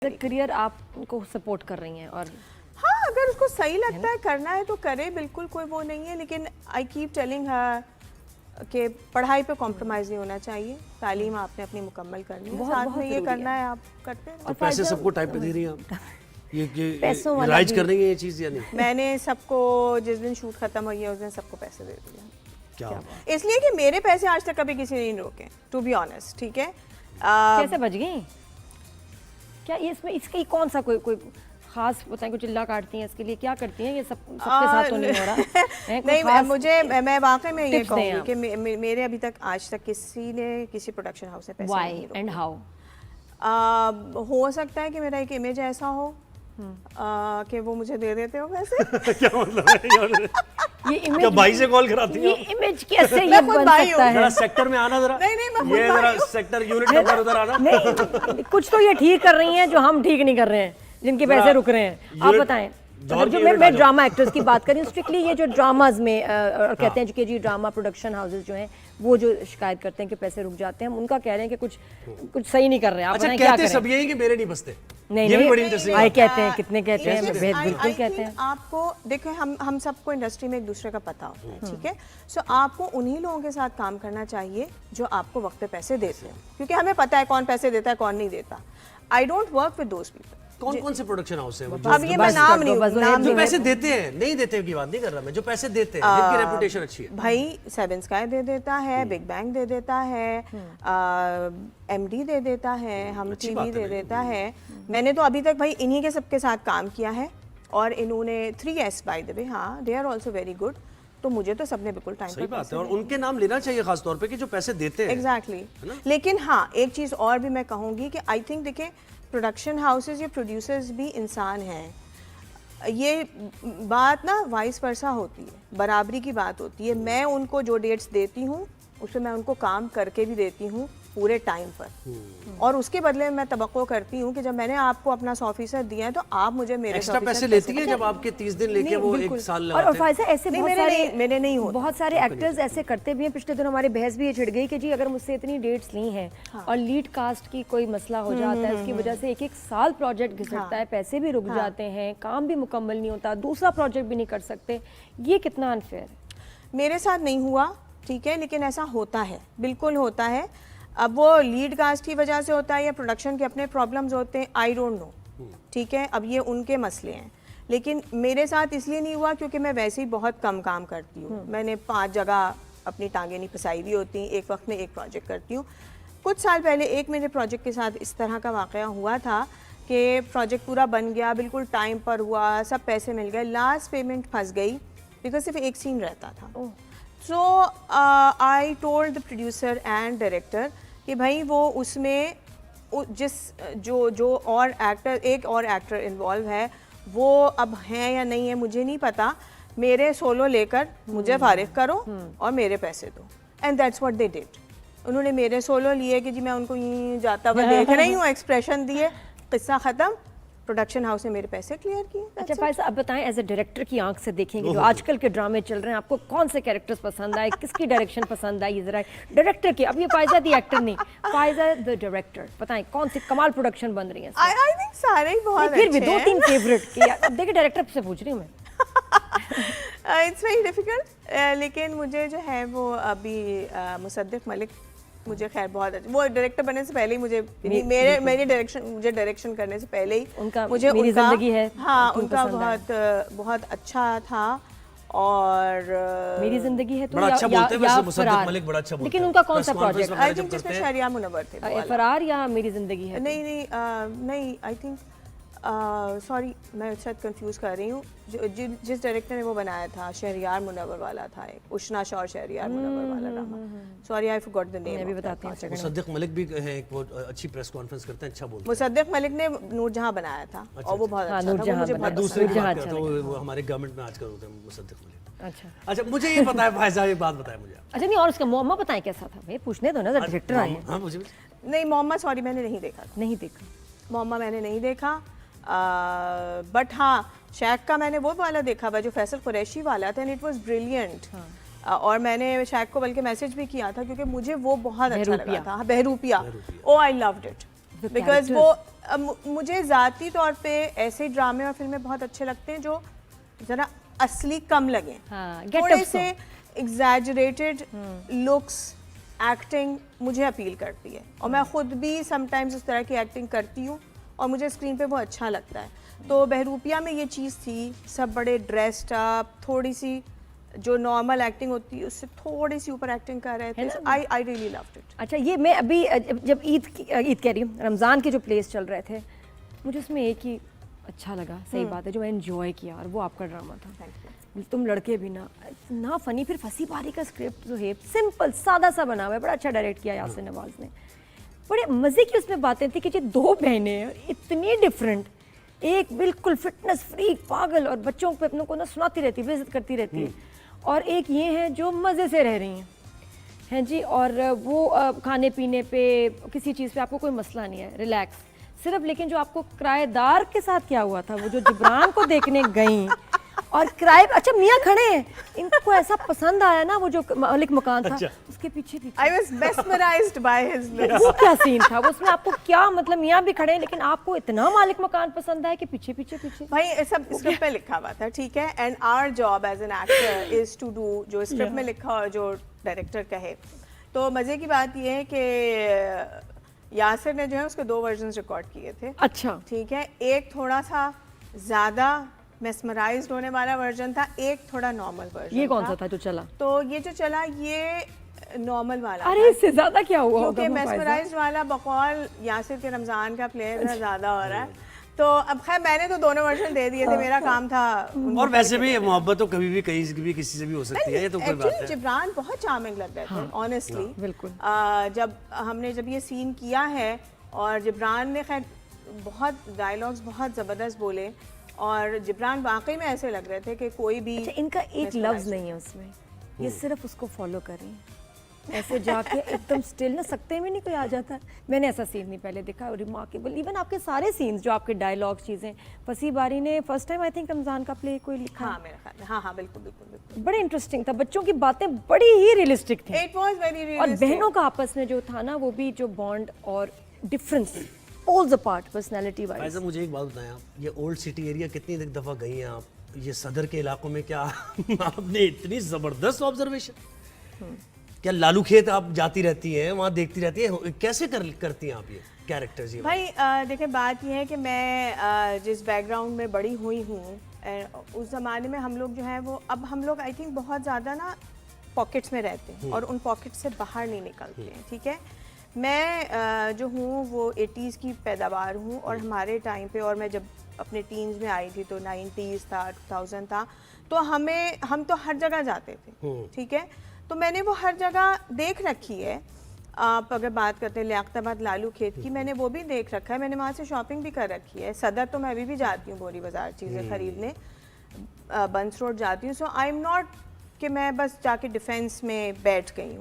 Career आपको support कर रही हैं और हाँ, अगर उसको सही लगता है करना है तो करे, बिल्कुल कोई वो नहीं है। लेकिन आई कीप टेलिंग हर कि पढ़ाई पे कॉम्प्रोमाइज़ नहीं होना चाहिए, तालीम आपने अपनी मुकम्मल करनी है, साथ में ये करना है, आप करते हैं। तो पैसे सबको टाइम पे दे रही हैं आप? ये राइज कर रही है ये चीज़ या नहीं? मैंने सबको जिस दिन शूट खत्म हुई है उस दिन सबको पैसे दे दिए। क्या इसलिए कि मेरे पैसे आज तक कभी किसी ने नहीं रोके, टू बी ऑनेस्ट। ठीक है, कैसे बच गई? क्या ये इसमें इसकी कौन सा कोई खास बताएं, कुछ चिल्ला काटती हैं इसके लिए, क्या करती हैं? ये सबके साथ तो नहीं हो रहा है? नहीं, मैं वाकई में ये कहूँगी कि मेरे अभी तक आज तक किसी ने किसी प्रोडक्शन हाउस से पैसे नहीं रोके। And how? हो सकता है कि मेरा एक इमेज ऐसा हो कि वो मुझे दे देते हो पैसे। क्या मतलब है? ये इमेज क्या भाई से कॉल कराती हैं? ये इमेज कैसे ये बन सकता है? जरा सेक्टर में आना जरा। नहीं, ये जरा सेक्टर यूनिट नंबर उधर आना। नहीं, कुछ तो ये ठीक कर रही हैं जो हम ठीक नहीं कर रहे हैं, जिनके पैसे रुक रहे हैं। आप बताएं। जो मैं ड्रामा एक्टर्स की बात करी, स्ट्रिक्टली ये जो ड्रामाज में और कहते हैं कि जी ड्रामा प्रोडक्शन हाउसेज जो हैं वो जो शिकायत करते हैं कि पैसे रुक जाते हैं, हम उनका कह रहे हैं कि कुछ सही नहीं कर रहे हैं। आप बताएं क्या करें? सब यही कि मेरे नहीं बसते। नहीं, आए कहते हैं, कितने कहते हैं, बिल्कुल कहते हैं। आपको देखो, हम सबको इंडस्ट्री में एक दूसरे का पता होता है, ठीक है। सो आपको उन्हीं लोगों के साथ काम करना चाहिए जो आपको वक्त पे पैसे देते हैं, क्योंकि हमें पता है कौन पैसे देता है कौन नहीं देता। I don't work with those people. कौन से प्रोडक्शन हाउस है वो अब ये मैं नाम नहीं, जो पैसे देते हैं, नहीं देते की बात नहीं कर रहा मैं, जो पैसे देते हैं जिनकी रेपुटेशन अच्छी है। भाई सेवन स्काई दे देता है, बिग बैंग दे देता है, एमडी दे देता है, हम टीवी दे देता है। मैंने तो अभी तक भाई इन्हीं के सबके साथ काम किया है और इन्होंने 3S बाय द वे, हाँ, they are also very good. तो मुझे तो सबने बिल्कुल टाइम सही बात है, और उनके नाम लेना चाहिए खास तौर पे कि जो पैसे देते हैं। एग्जैक्टली। लेकिन हाँ, एक चीज़ और भी मैं कहूँगी कि आई थिंक देखिए, प्रोडक्शन हाउसेज या प्रोड्यूसर्स भी इंसान हैं। ये बात ना वाइस वर्सा होती है, बराबरी की बात होती है। मैं उनको जो डेट्स देती हूँ उस पर मैं उनको काम करके भी देती हूँ पूरे टाइम पर, और उसके बदले में मैं तवक्को करती हूँ कि जब मैंने आपको अपना 100% दिया है तो आप मुझे मेरे एक्स्ट्रा पैसे लेती है जब आपके 30 दिन लेके वो एक साल लगाते हैं। और फायजा ऐसे मेरे नहीं होता। बहुत सारे एक्टर्स ऐसे करते भी हैं। पिछले दिन हमारे बहस भी ये छिड़ गई कि जी अगर मुझसे इतनी डेट्स ली हैं और लीड कास्ट की कोई मसला हो जाता है, उसकी वजह से एक साल प्रोजेक्ट घिसटता है, पैसे भी रुक जाते हैं, काम भी मुकम्मल नहीं होता, दूसरा प्रोजेक्ट भी नहीं कर सकते। ये कितना अनफेयर है? मेरे साथ नहीं हुआ, ठीक है, लेकिन ऐसा होता है, बिल्कुल होता है। अब वो लीड कास्ट की वजह से होता है या प्रोडक्शन के अपने प्रॉब्लम्स होते हैं, आई डोंट नो, ठीक है। अब ये उनके मसले हैं, लेकिन मेरे साथ इसलिए नहीं हुआ क्योंकि मैं वैसे ही बहुत कम काम करती हूँ। मैंने 5 जगह अपनी टांगें नहीं फंसाई हुई होती, एक वक्त में एक प्रोजेक्ट करती हूँ। कुछ साल पहले एक मेरे प्रोजेक्ट के साथ इस तरह का वाक़या हुआ था कि प्रोजेक्ट पूरा बन गया, बिल्कुल टाइम पर हुआ, सब पैसे मिल गए, लास्ट पेमेंट फंस गई बिकॉज सिर्फ एक सीन रहता था। So I told the producer and director कि भाई वो उसमें जो और एक्टर, एक और एक्टर इन्वॉल्व है, वो अब हैं या नहीं है मुझे नहीं पता, मेरे सोलो लेकर मुझे फारिग करो और मेरे पैसे दो। And that's what they did. उन्होंने मेरे सोलो लिए कि जी मैं उनको यूँ जाता हुआ देख रही हूँ, एक्सप्रेशन दिए, किस्सा ख़त्म, प्रोडक्शन हाउस ने मेरे पैसे क्लियर किए। अच्छा फायजा, अब बताएं एज ए डायरेक्टर की आंख से देखेंगे जो आजकल के ड्रामे चल रहे हैं, आपको कौन से कैरेक्टर्स पसंद आए, किसकी डायरेक्शन पसंद आई? जरा डायरेक्टर की, अब ये फायजा दी एक्टर नहीं, फायजा द डायरेक्टर, बताएं कौन सी कमाल प्रोडक्शन बन रही है? आई थिंक सारे ही बहुत अच्छे हैं। फिर भी 2-3 फेवरेट की। अब देखिए डायरेक्टर से पूछ रही हूँ मैं। इट्स वेरी डिफिकल्ट, लेकिन मुझे जो है वो अभी मुसद्दिक मलिक, मुझे खैर बहुत अच्छा, वो डायरेक्टर बनने से पहले ही मेरी डायरेक्शन करने से पहले ही उनका मुझे मेरी जिंदगी है, हाँ, उनका बहुत अच्छा था। और मेरी जिंदगी है तो बड़ा अच्छा बोलते हैं वैसे मुसद्दिक मलिक, बड़ा अच्छा बोलते हैं। लेकिन उनका कौन सा प्रोजेक्ट? आई थिंक जिसमें शहरियार मुनव्वर थे, फरार या मेरी जिंदगी है? नहीं, आई थिंक सॉरी मैं शायद कंफ्यूज कर रही हूँ। जिस डायरेक्टर ने वो बनाया था, शहरियार मुनव्वर वाला था, एक उष्णा शौर शहरियार मुनव्वर वाला drama. Sorry I forgot the name. मैं भी बताती हूँ। मुसद्दिक मलिक भी है, एक वो अच्छी प्रेस कॉन्फ्रेंस करते हैं, अच्छा बोलते हैं। मुसद्दिक मलिक ने नूरजहां बनाया था और वो बहुत अच्छा था, मुझे बहुत दूसरे की बात करता हूँ, वो हमारे गवर्नमेंट में आजकल होते हैं मुसद्दिक मलिक। अच्छा, मुझे ये पता है भाई साहब, एक बात बताएं मुझे। अच्छा नहीं, और उसका मोहम्मद बताएं कैसा था? भाई पूछने दो ना, डायरेक्टर आए हैं। हाँ मुझे नहीं, मोहम्मद सॉरी मैंने नहीं देखा, मोहम्मद मैंने नहीं देखा। बट हाँ, शेख का मैंने वो वाला देखा हुआ जो फैसल कुरैशी वाला था, एंड इट वाज ब्रिलियंट। और मैंने शेख को बल्कि मैसेज भी किया था क्योंकि मुझे वो बहुत अच्छा लगा था। बहरूपिया, ओ आई लव्ड इट। बिकॉज वो मुझे ज़ाती तौर पे ऐसे ड्रामे और फिल्में बहुत अच्छे लगते हैं जो ज़रा असली कम लगे, हाँ, थोड़े get-ups से एग्जैजरेटेड लुक्स, एक्टिंग मुझे अपील करती है और मैं खुद भी समटाइम्स उस तरह की एक्टिंग करती हूँ और मुझे स्क्रीन पे वो अच्छा लगता है। तो बहरूपिया में ये चीज़ थी, सब बड़े ड्रेस्ड अप, थोड़ी सी जो नॉर्मल एक्टिंग होती है उससे थोड़ी सी ऊपर एक्टिंग कर रहे थे। I really loved it. अच्छा, ये मैं अभी जब ईद कह रही हूँ, रमज़ान के जो प्लेस चल रहे थे, मुझे उसमें एक ही अच्छा लगा, सही बात है, जो मैं एंजॉय किया, और वो आपका ड्रामा था। तुम लड़के भी ना फनी, फिर फंसी बारी का स्क्रिप्ट जो है सिंपल सादा सा बना हुआ है, बड़ा अच्छा डायरेक्ट किया यासिर नवाज ने, बड़े मज़े की उसमें बातें थी कि ये दो बहनें हैं इतनी डिफरेंट, एक बिल्कुल फिटनेस फ्रीक पागल और बच्चों पे अपनों को ना सुनाती रहती है, बेइज्जत करती रहती है, और एक ये है जो मज़े से रह रही हैं जी, और वो खाने पीने पे किसी चीज़ पे आपको कोई मसला नहीं है, रिलैक्स सिर्फ। लेकिन जो आपको किराएदार के साथ क्या हुआ था, वो जो जिब्रान को देखने गई और किराए, अच्छा मियाँ खड़े हैं, इनको ऐसा पसंद आया ना वो जो मालिक मकान था, उसके पीछे I was mesmerised by his looks. वो क्या सीन था, वो उसमें आपको क्या मतलब, मियाँ भी खड़े हैं लेकिन आपको इतना मालिक मकान पसंद आया कि पीछे पीछे पीछे। भाई सब स्क्रिप्ट पे लिखा हुआ था, ठीक है, and our job as an actor is to do जो स्क्रिप्ट में लिखा और जो डायरेक्टर कहे। तो मज़े की बात ये है कि यासिर ने जो है उसके 2 वर्जन्स रिकॉर्ड किए थे। अच्छा, ठीक है, एक थोड़ा सा ज़्यादा मेस्मराइज्ड होने वाला वर्जन था, एक थोड़ा नॉर्मल वर्जन। ये कौन सा था जो चला? तो ये जो चला ये नॉर्मल वाला अरे इससे ज्यादा क्या हुआ होगा? क्योंकि मेस्मराइज्ड वाला बकौल यासिर के रमज़ान का प्लेयर ज़्यादा हो रहा है। तो अब खैर मैंने तो दोनों वर्जन दे दिए थे, मेरा काम था। और वैसे भी मोहब्बत तो कभी भी कहीं भी किसी से भी हो सकती है, ये तो कोई बात है। जिब्रान बहुत चार्मिंग लग रहे थे ऑनेस्टली, बिल्कुल। जब ये सीन किया है और जिब्रान ने खैर बहुत डायलॉग्स बहुत ज़बरदस्त बोले और जिब्रान वाकई में ऐसे लग रहे थे कि कोई भी। अच्छा, इनका एक लफ्ज नहीं है उसमें, ये सिर्फ उसको फॉलो कर रही हैं, ऐसे जाके एकदम स्टिल ना, सकते में नहीं कोई आ जाता है। मैंने ऐसा सीन नहीं पहले देखा, रिमार्केबल। इवन आपके सारे सीन्स जो आपके डायलॉग चीज़ें, फसी बारी ने first time I think Ramzan का प्ले कोई लिखा। हाँ मेरा ख्याल, हाँ बिल्कुल बिल्कुल बिल्कुल, बड़े इंटरेस्टिंग था, बच्चों की बातें बड़ी ही रियलिस्टिक थी। इट वाज वेरी और रियलिस्टिक। बहनों का आपस में जो था ना, वो भी जो बॉन्ड और difference poles apart personality wise. ऐसा मुझे एक बात बताएं आप, ये ओल्ड सिटी एरिया कितनी दफ़ा गई हैं आप, ये सदर के इलाकों में, क्या आपने इतनी ज़बरदस्त ऑब्जर्वेशन, क्या लालू खेत आप जाती रहती हैं वहाँ देखती रहती हैं, कैसे करती हैं आप ये कैरेक्टर्स? ये भाई देखिए बात यह है कि मैं जिस बैकग्राउंड में बड़ी हुई हूँ, उस ज़माने में हम लोग जो है वो, अब हम लोग आई थिंक बहुत ज़्यादा ना पॉकेट्स में रहते हैं और उन पॉकेट्स से बाहर नहीं निकलते हैं, ठीक है। मैं जो हूँ वो 80s की पैदावार हूँ और हमारे टाइम पे, और मैं जब अपने टीन्स में आई थी तो 90s था, 2000 था, तो हम तो हर जगह जाते थे, ठीक है। तो मैंने वो हर जगह देख रखी है। आप अगर बात करते हैं लियाकताबाद लालू खेत की, मैंने वो भी देख रखा है, मैंने वहाँ से शॉपिंग भी कर रखी है। सदर तो मैं अभी भी जाती हूँ बोरी बाज़ार चीज़ें ख़रीदने, बंस रोड जाती हूँ। सो आई एम नॉट कि मैं बस जाके डिफेंस में बैठ गई हूँ,